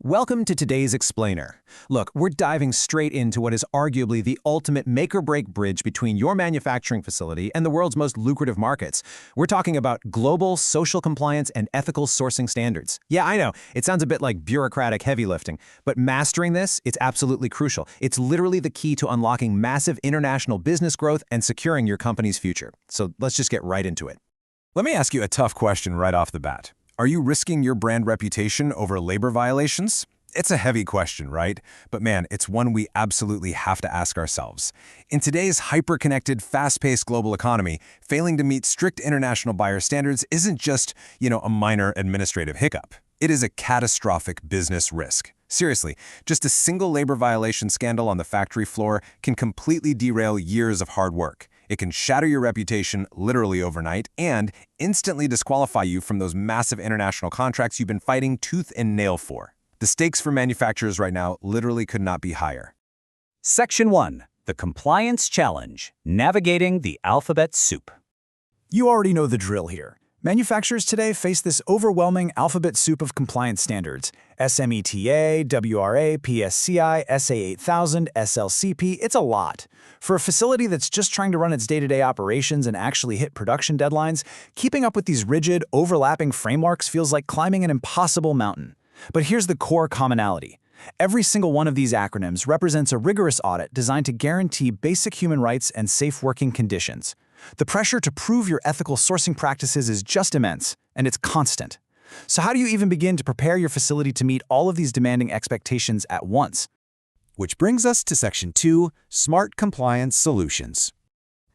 Welcome to today's Explainer. Look, we're diving straight into what is arguably the ultimate make-or-break bridge between your manufacturing facility and the world's most lucrative markets. We're talking about global social compliance and ethical sourcing standards. Yeah, I know, it sounds a bit like bureaucratic heavy lifting, but mastering this, it's absolutely crucial. It's literally the key to unlocking massive international business growth and securing your company's future. So let's just get right into it. Let me ask you a tough question right off the bat. Are you risking your brand reputation over labor violations? It's a heavy question, right? But man, it's one we absolutely have to ask ourselves. In today's hyper-connected, fast-paced global economy, failing to meet strict international buyer standards isn't just, a minor administrative hiccup. It is a catastrophic business risk. Seriously, just a single labor violation scandal on the factory floor can completely derail years of hard work. It can shatter your reputation literally overnight and instantly disqualify you from those massive international contracts you've been fighting tooth and nail for. The stakes for manufacturers right now literally could not be higher. Section 1. The Compliance Challenge. Navigating the Alphabet Soup. You already know the drill here. Manufacturers today face this overwhelming alphabet soup of compliance standards. SMETA, WRA, PSCI, SA8000, SLCP, it's a lot. For a facility that's just trying to run its day-to-day operations and actually hit production deadlines, keeping up with these rigid, overlapping frameworks feels like climbing an impossible mountain. But here's the core commonality. Every single one of these acronyms represents a rigorous audit designed to guarantee basic human rights and safe working conditions. The pressure to prove your ethical sourcing practices is just immense, and it's constant. So how do you even begin to prepare your facility to meet all of these demanding expectations at once? Which brings us to Section 2, Smart Compliance Solutions.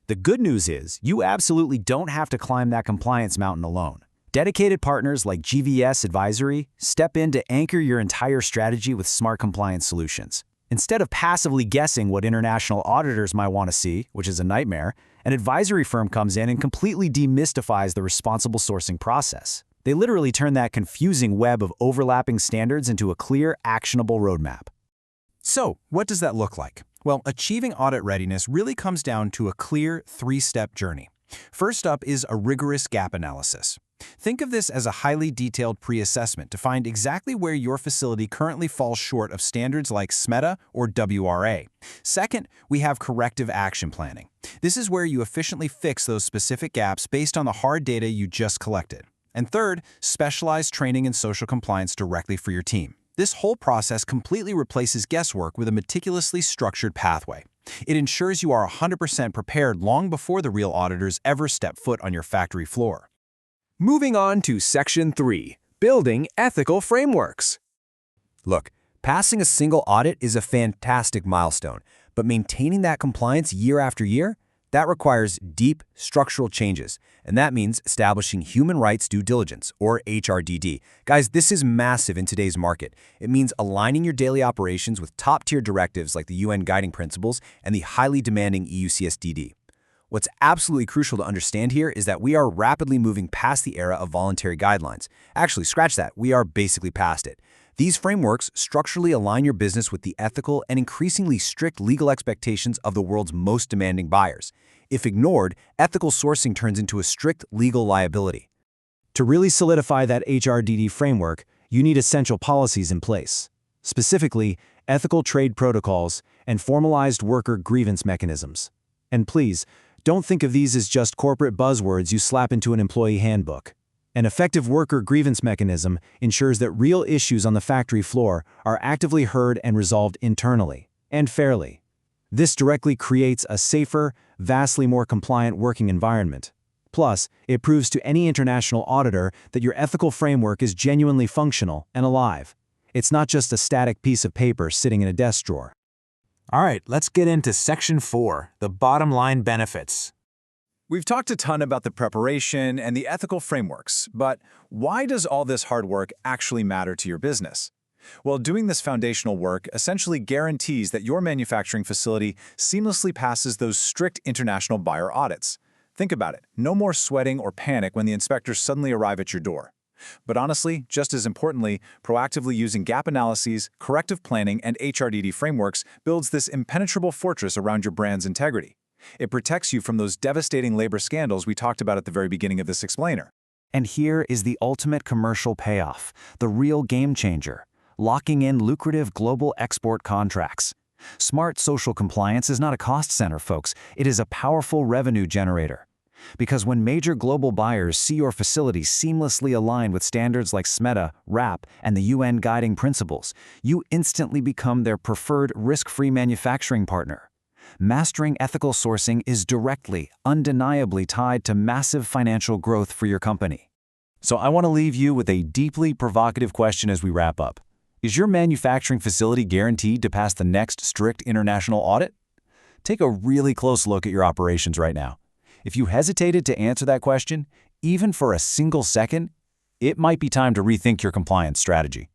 The good news is you absolutely don't have to climb that compliance mountain alone. Dedicated partners like Gvs Advisory step in to anchor your entire strategy with smart compliance solutions. Instead of passively guessing what international auditors might want to see, which is a nightmare, an advisory firm comes in and completely demystifies the responsible sourcing process. They literally turn that confusing web of overlapping standards into a clear, actionable roadmap. So, what does that look like? Well, achieving audit readiness really comes down to a clear three-step journey. First up is a rigorous gap analysis. Think of this as a highly detailed pre-assessment to find exactly where your facility currently falls short of standards like SMETA or WRA. Second, we have corrective action planning. This is where you efficiently fix those specific gaps based on the hard data you just collected. And third, specialized training and social compliance directly for your team. This whole process completely replaces guesswork with a meticulously structured pathway. It ensures you are 100% prepared long before the real auditors ever step foot on your factory floor. Moving on to Section 3, Building Ethical Frameworks. Look, passing a single audit is a fantastic milestone, but maintaining that compliance year after year, that requires deep structural changes, and that means establishing human rights due diligence, or HRDD. Guys, this is massive in today's market. It means aligning your daily operations with top-tier directives like the UN Guiding Principles and the highly demanding EU-CSDD. What's absolutely crucial to understand here is that we are rapidly moving past the era of voluntary guidelines. Actually, scratch that, we are basically past it. These frameworks structurally align your business with the ethical and increasingly strict legal expectations of the world's most demanding buyers. If ignored, ethical sourcing turns into a strict legal liability. To really solidify that HRDD framework, you need essential policies in place. Specifically, ethical trade protocols and formalized worker grievance mechanisms. And please, don't think of these as just corporate buzzwords you slap into an employee handbook. An effective worker grievance mechanism ensures that real issues on the factory floor are actively heard and resolved internally, and fairly. This directly creates a safer, vastly more compliant working environment. Plus, it proves to any international auditor that your ethical framework is genuinely functional and alive. It's not just a static piece of paper sitting in a desk drawer. All right, let's get into Section 4, the bottom line benefits. We've talked a ton about the preparation and the ethical frameworks, but why does all this hard work actually matter to your business? Well, doing this foundational work essentially guarantees that your manufacturing facility seamlessly passes those strict international buyer audits. Think about it, no more sweating or panic when the inspectors suddenly arrive at your door. But honestly, just as importantly, proactively using gap analyses, corrective planning, and HRDD frameworks builds this impenetrable fortress around your brand's integrity. It protects you from those devastating labor scandals we talked about at the very beginning of this explainer. And here is the ultimate commercial payoff, the real game changer. locking in lucrative global export contracts. Smart social compliance is not a cost center, folks. It is a powerful revenue generator. Because when major global buyers see your facility seamlessly align with standards like SMETA, RAP, and the UN guiding principles, you instantly become their preferred risk-free manufacturing partner. Mastering ethical sourcing is directly, undeniably tied to massive financial growth for your company. So I want to leave you with a deeply provocative question as we wrap up. Is your manufacturing facility guaranteed to pass the next strict international audit? Take a really close look at your operations right now. If you hesitated to answer that question, even for a single second, it might be time to rethink your compliance strategy.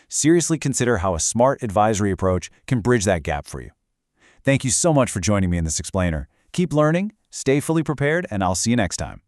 Seriously consider how a smart advisory approach can bridge that gap for you. Thank you so much for joining me in this explainer. Keep learning, stay fully prepared, and I'll see you next time.